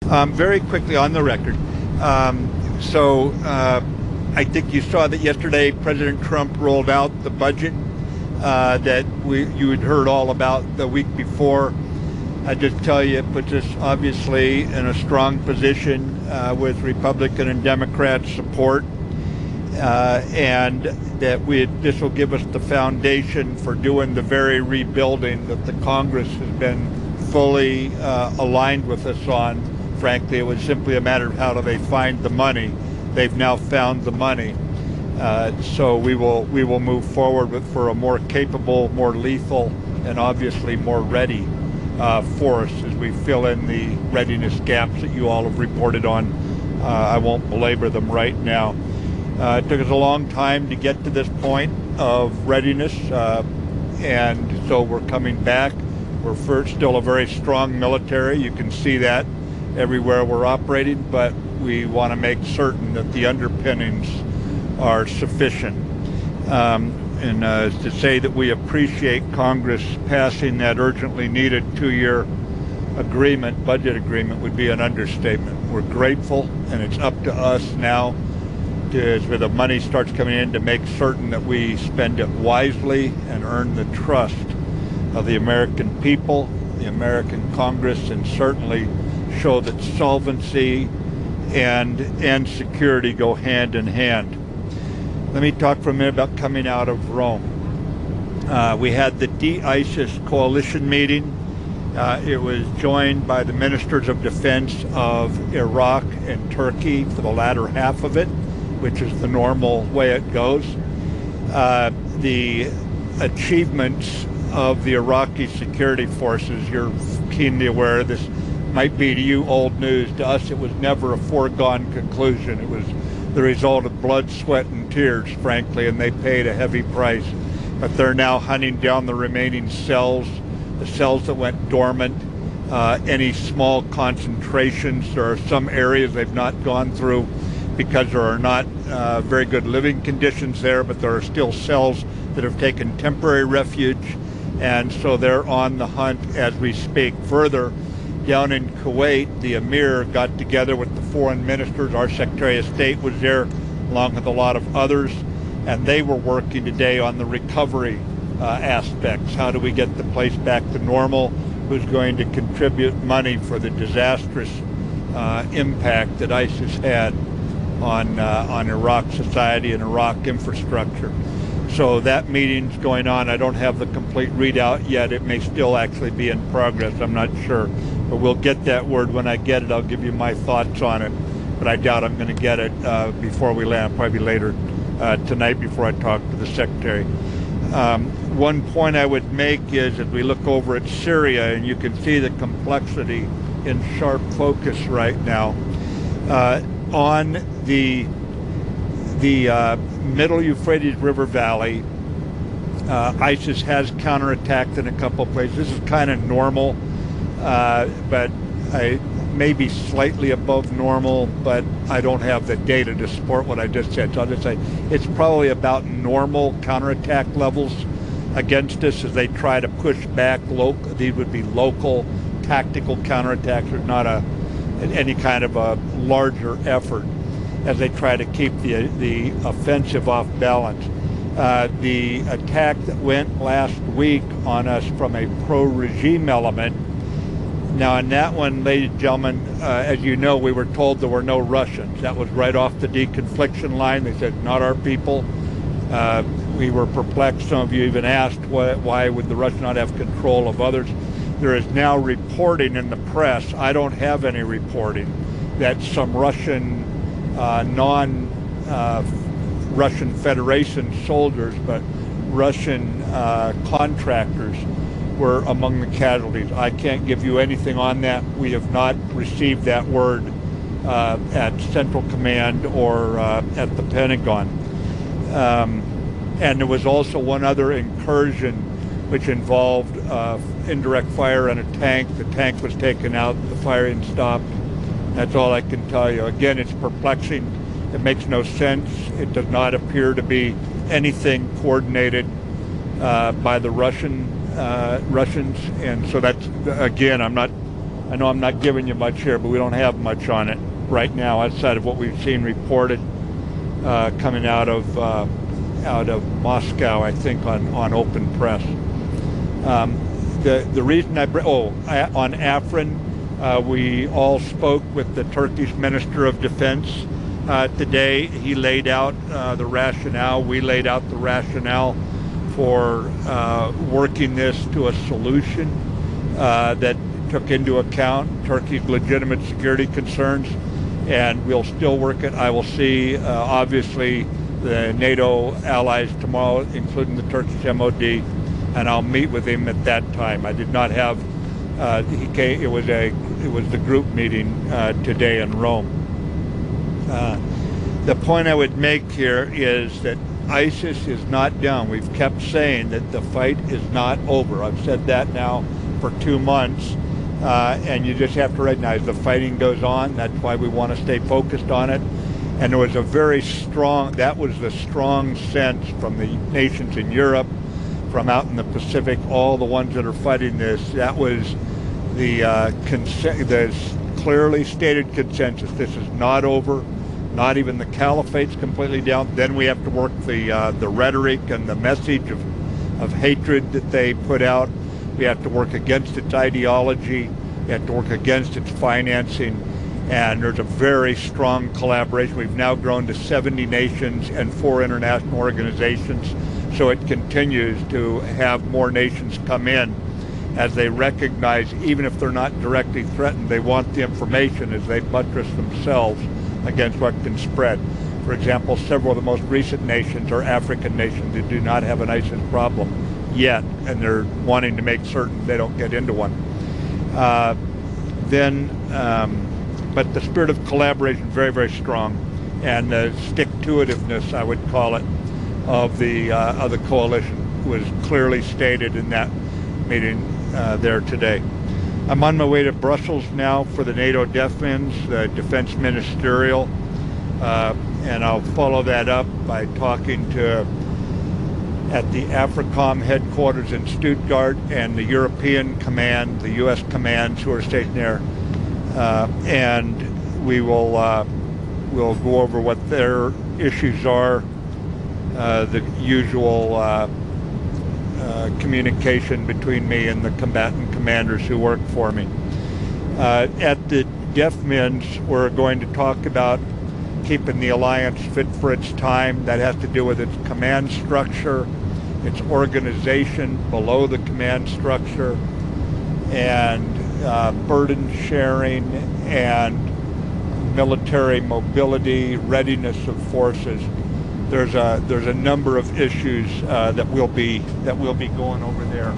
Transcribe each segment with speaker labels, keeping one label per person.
Speaker 1: Very quickly on the record. I think you saw that yesterday President Trump rolled out the budget that you had heard all about the week before. I just tell you, it puts us obviously in a strong position with Republican and Democrat support, and that this will give us the foundation for doing the very rebuilding that the Congress has been fully aligned with us on. Frankly, it was simply a matter of how do they find the money. They've now found the money. So we will move forward for a more capable, more lethal, and obviously more ready force as we fill in the readiness gaps that you all have reported on. I won't belabor them right now. It took us a long time to get to this point of readiness, and so we're coming back. We're still a very strong military. You can see that everywhere we're operating, but we want to make certain that the underpinnings are sufficient. And to say that we appreciate Congress passing that urgently needed 2-year agreement, budget agreement, would be an understatement. We're grateful, and it's up to us now as the money starts coming in to make certain that we spend it wisely and earn the trust of the American people, the American Congress, and certainly show that solvency and security go hand in hand. Let me talk for a minute about coming out of Rome. We had the de-ISIS coalition meeting. It was joined by the ministers of defense of Iraq and Turkey for the latter half of it, which is the normal way it goes. The achievements of the Iraqi security forces, you're keenly aware of this, might be to you old news. To us, it was never a foregone conclusion. It was the result of blood, sweat, and tears, frankly, and they paid a heavy price. But they're now hunting down the remaining cells, the cells that went dormant, any small concentrations. There are some areas they've not gone through because there are not very good living conditions there, but there are still cells that have taken temporary refuge, and so they're on the hunt as we speak. Further, down in Kuwait, the Emir got together with the foreign ministers. Our Secretary of State was there, along with a lot of others, and they were working today on the recovery aspects. How do we get the place back to normal? Who's going to contribute money for the disastrous impact that ISIS had on Iraq society and Iraq infrastructure? So that meeting's going on. I don't have the complete readout yet. It may still actually be in progress. I'm not sure. But we'll get that word. When I get it, I'll give you my thoughts on it. But I doubt I'm going to get it before we land, probably later tonight before I talk to the Secretary. One point I would make is as we look over at Syria, and you can see the complexity in sharp focus right now, on the middle Euphrates River Valley, ISIS has counterattacked in a couple of places. This is kind of normal, but maybe slightly above normal, but I don't have the data to support what I just said. So I'll just say it's probably about normal counterattack levels against us as they try to push back. These would be local tactical counterattacks, or not any kind of a larger effort, as they try to keep the offensive off balance. The attack that went last week on us from a pro-regime element, now in that one, ladies and gentlemen, as you know, we were told there were no Russians. That was right off the deconfliction line. They said, not our people. We were perplexed. Some of you even asked, why would the Russians not have control of others? There is now reporting in the press, I don't have any reporting, that some Russian non-Russian Federation soldiers, but Russian contractors were among the casualties. I can't give you anything on that. We have not received that word at Central Command or at the Pentagon. And there was also one other incursion which involved indirect fire on a tank. The tank was taken out, the firing stopped. That's all I can tell you. Again, it's perplexing. It makes no sense. It does not appear to be anything coordinated by the Russians. And so that's, again, I'm not I know I'm not giving you much here, but we don't have much on it right now outside of what we've seen reported coming out of Moscow, I think, on open press. The reason on Afrin, we all spoke with the Turkish Minister of Defense today. He laid out the rationale. We laid out the rationale for working this to a solution that took into account Turkey's legitimate security concerns, and we'll still work it. I will see, obviously, the NATO allies tomorrow, including the Turkish MOD, and I'll meet with him at that time. I did not have. It was the group meeting today in Rome. The point I would make here is that ISIS is not down. We've kept saying that the fight is not over. I've said that now for 2 months. And you just have to recognize the fighting goes on. That's why we want to stay focused on it. And there was that was the strong sense from the nations in Europe, from out in the Pacific, all the ones that are fighting this. That was the clearly stated consensus. This is not over. Not even the caliphate's completely down. Then we have to work the rhetoric and the message of hatred that they put out. We have to work against its ideology. We have to work against its financing. And there's a very strong collaboration. We've now grown to 70 nations and 4 international organizations. So it continues to have more nations come in as they recognize, even if they're not directly threatened, they want the information as they buttress themselves against what can spread. For example, several of the most recent nations are African nations that do not have an ISIS problem yet, and they're wanting to make certain they don't get into one. But the spirit of collaboration is very, very strong, and the stick-to-itiveness, I would call it, of the coalition was clearly stated in that meeting there today. I'm on my way to Brussels now for the NATO DEFMINS, the Defense Ministerial, and I'll follow that up by talking at the AFRICOM headquarters in Stuttgart and the European command, the U.S. commands who are stationed there, and we'll go over what their issues are, the usual communication between me and the combatant commanders who work for me. At the DEFMINS, we're going to talk about keeping the alliance fit for its time. That has to do with its command structure, its organization below the command structure, and burden sharing and military mobility, readiness of forces. There's a number of issues that we'll be going over there,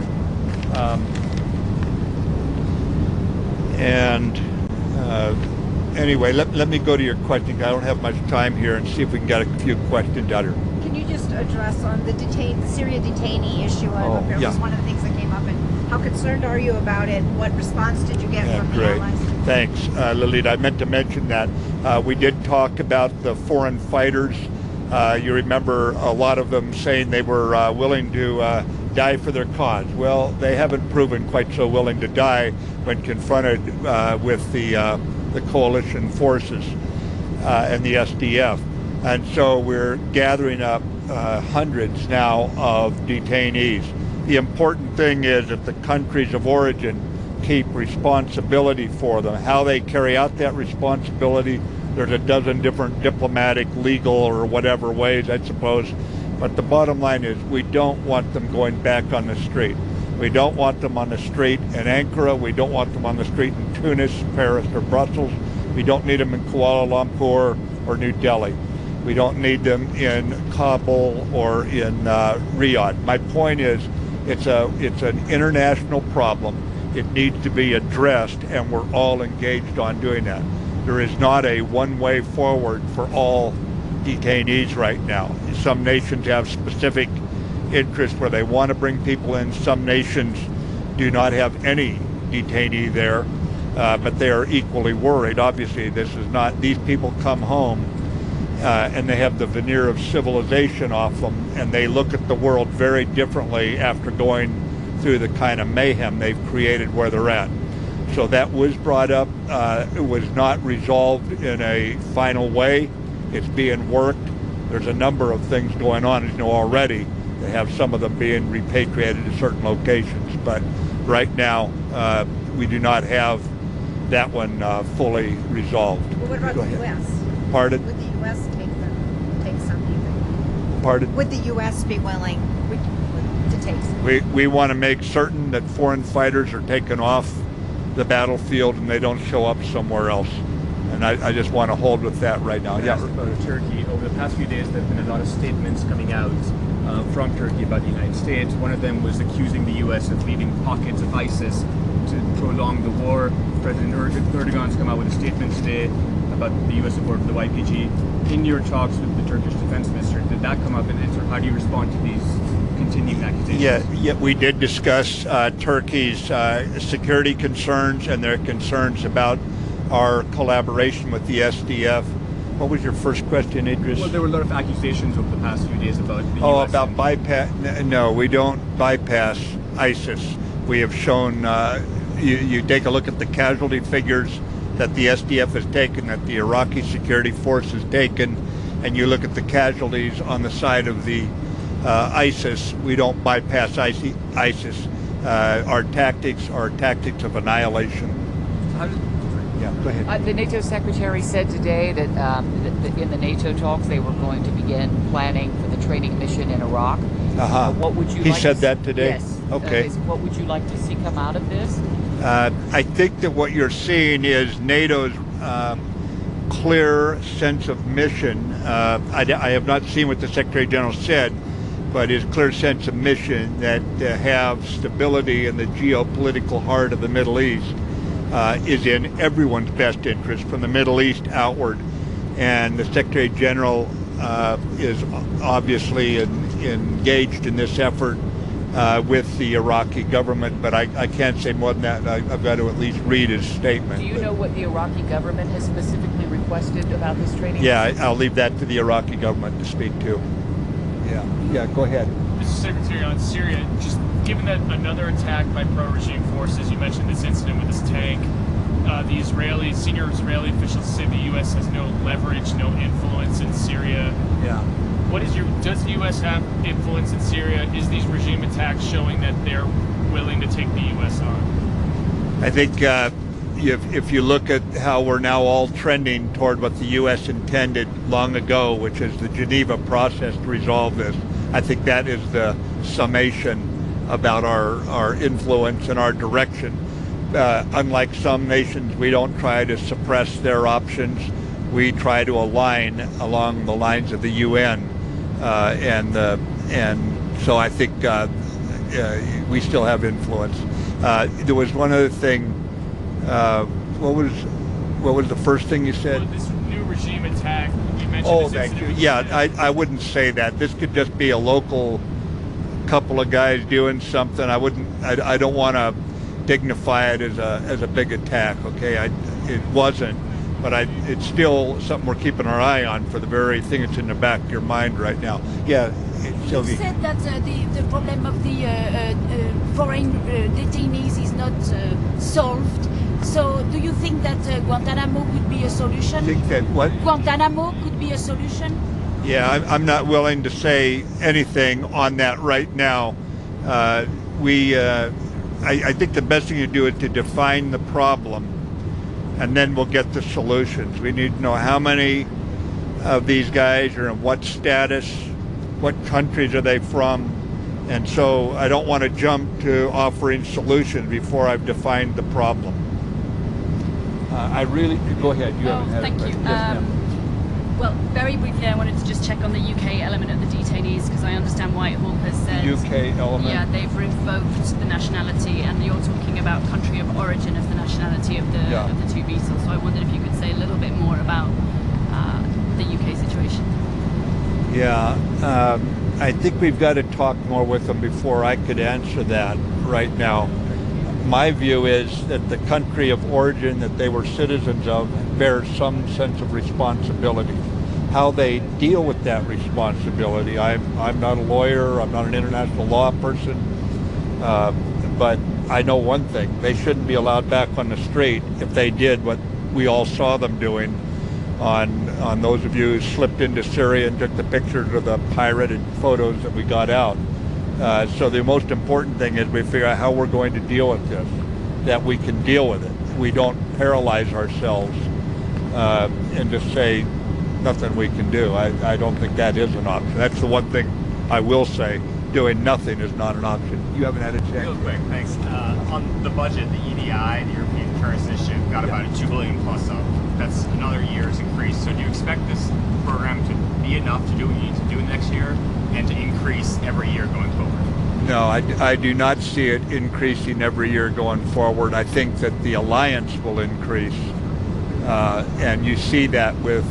Speaker 1: anyway, let me go to your question. I don't have much time here, and see if we can get a few questions out here.
Speaker 2: Can you just address on the Syria detainee issue? It was one of the things that came up, and how concerned are you about it? What response did you get from the allies?
Speaker 1: Thanks, Lilita. I meant to mention that we did talk about the foreign fighters. You remember a lot of them saying they were willing to die for their cause. Well, they haven't proven quite so willing to die when confronted with the coalition forces and the SDF. And so we're gathering up hundreds now of detainees. The important thing is that the countries of origin keep responsibility for them. How they carry out that responsibility, there's a dozen different diplomatic, legal, or whatever ways, I suppose. But the bottom line is we don't want them going back on the street. We don't want them on the street in Ankara. We don't want them on the street in Tunis, Paris, or Brussels. We don't need them in Kuala Lumpur or New Delhi. We don't need them in Kabul or in Riyadh. My point is, it's an international problem. It needs to be addressed, and we're all engaged on doing that. There is not a one-way forward for all detainees right now. Some nations have specific interests where they want to bring people in. Some nations do not have any detainee there, but they are equally worried. Obviously, these people come home and they have the veneer of civilization off them, and they look at the world very differently after going through the kind of mayhem they've created where they're at. So that was brought up. It was not resolved in a final way. It's being worked. There's a number of things going on, as you know, already. They have some of them being repatriated to certain locations. But right now, we do not have that one fully resolved.
Speaker 2: Well, what about the U.S.?
Speaker 1: Pardon?
Speaker 2: Would the U.S. take some, do you think?
Speaker 1: Pardon?
Speaker 2: Would the U.S. be willing to take some?
Speaker 1: We want to make certain that foreign fighters are taken off the battlefield and they don't show up somewhere else. And I just want to hold with that right now.
Speaker 3: Yeah. About Turkey, over the past few days, there have been a lot of statements coming out from Turkey about the United States. One of them was accusing the U.S. of leaving pockets of ISIS to prolong the war. President Erdogan's come out with a statement today about the U.S. support for the YPG. In your talks with the Turkish defense minister, did that come up, and how do you respond to these continuing accusations?
Speaker 1: Yeah, we did discuss Turkey's security concerns and their concerns about our collaboration with the SDF. What was your first question, Idris?
Speaker 3: Well, there were a lot of accusations over the past few days about the US
Speaker 1: about bypass. No, we don't bypass ISIS. We have shown, you take a look at the casualty figures that the SDF has taken, that the Iraqi security force has taken, and you look at the casualties on the side of the ISIS, we don't bypass ISIS. Our tactics are tactics of annihilation. Yeah, go ahead.
Speaker 4: The NATO secretary said today that in the NATO talks they were going to begin planning for the training mission in Iraq. What would you?
Speaker 1: He said that today?
Speaker 4: Yes.
Speaker 1: Okay.
Speaker 4: What would you like to see come out of this?
Speaker 1: I think that what you're seeing is NATO's clear sense of mission. I have not seen what the Secretary General said, but his clear sense of mission that have stability in the geopolitical heart of the Middle East is in everyone's best interest from the Middle East outward. And the Secretary General is obviously engaged in this effort with the Iraqi government, but I can't say more than that. I've got to at least read his statement.
Speaker 4: Do you know what the Iraqi government has specifically requested about this training?
Speaker 1: Yeah, I'll leave that to the Iraqi government to speak to. Yeah, go ahead.
Speaker 5: Mr. Secretary, on Syria, just given that another attack by pro-regime forces, you mentioned this incident with this tank, the senior Israeli officials say the U.S. has no leverage, no influence in Syria.
Speaker 1: Yeah.
Speaker 5: Does the U.S. have influence in Syria? Is these regime attacks showing that they're willing to take the U.S. on?
Speaker 1: I think if you look at how we're now all trending toward what the U.S. intended long ago, which is the Geneva process to resolve this, I think that is the summation about our influence and our direction. Unlike some nations, we don't try to suppress their options. We try to align along the lines of the UN, and so I think we still have influence. There was one other thing. What was the first thing you said?
Speaker 5: Well, this new regime attack. You mentioned.
Speaker 1: Oh, thank you. Yeah, I wouldn't say that. This could just be a local couple of guys doing something. I don't want to dignify it as a big attack. Okay, it wasn't. But it's still something we're keeping our eye on for the very thing that's in the back of your mind right now. Yeah, Sylvie.
Speaker 6: You said that the problem of the foreign detainees is not solved. So do you think that Guantanamo could be a solution?
Speaker 1: Think that what?
Speaker 6: Guantanamo could be a solution?
Speaker 1: Yeah, I'm not willing to say anything on that right now. I think the best thing to do is to define the problem, and then we'll get the solutions. We need to know how many of these guys are in what status, what countries are they from, and so I don't want to jump to offering solutions before I've defined the problem. Go ahead. You haven't had
Speaker 7: thank
Speaker 1: it.
Speaker 7: you.
Speaker 1: Yes, ma'am.
Speaker 7: Well, very briefly, I wanted to just check on the UK element of the detainees, because I understand Whitehall has said...
Speaker 1: UK element?
Speaker 7: Yeah, they've revoked the nationality, and you're talking about country of origin as the nationality of the two vessels. So I wondered if you could say a little bit more about the UK situation.
Speaker 1: Yeah, I think we've got to talk more with them before I could answer that right now. My view is that the country of origin that they were citizens of bears some sense of responsibility. How they deal with that responsibility, I'm not a lawyer, I'm not an international law person, but I know one thing: they shouldn't be allowed back on the street if they did what we all saw them doing. On those of you who slipped into Syria and took the pictures of the pirated photos that we got out. So the most important thing is we figure out how we're going to deal with this, that we can deal with it. We don't paralyze ourselves and just say nothing we can do. I don't think that is an option. That's the one thing I will say. Doing nothing is not an option. You haven't had a chance.
Speaker 3: Real quick, thanks. On the budget, the EDI, the European Currency Initiative, got about a $2 billion plus up. That's another year's increase. So do you expect this program to be enough to do what you need to do next year and to increase every year going forward?
Speaker 1: No, I do not see it increasing every year going forward. I think that the alliance will increase. And you see that with,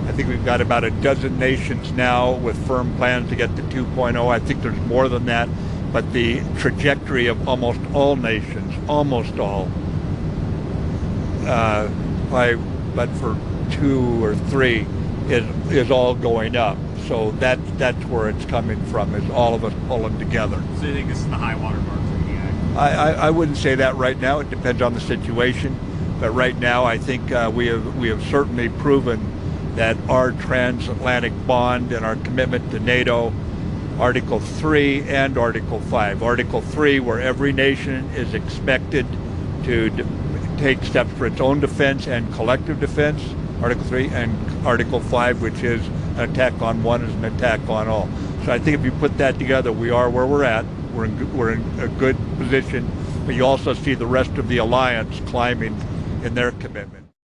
Speaker 1: I think we've got about a dozen nations now with firm plans to get to 2.0. I think there's more than that. But the trajectory of almost all nations, almost all, but for 2 or 3 is all going up. So that's where it's coming from, is all of us pulling together.
Speaker 3: So you think this is the high water mark for EDI?
Speaker 1: I wouldn't say that right now. It depends on the situation. But right now, I think we have certainly proven that our transatlantic bond and our commitment to NATO, Article 3 and Article 5. Article 3, where every nation is expected to take steps for its own defense and collective defense, Article 3, and Article 5, which is an attack on one is an attack on all. So I think if you put that together, we are where we're at. We're in a good position, but you also see the rest of the alliance climbing in their commitment.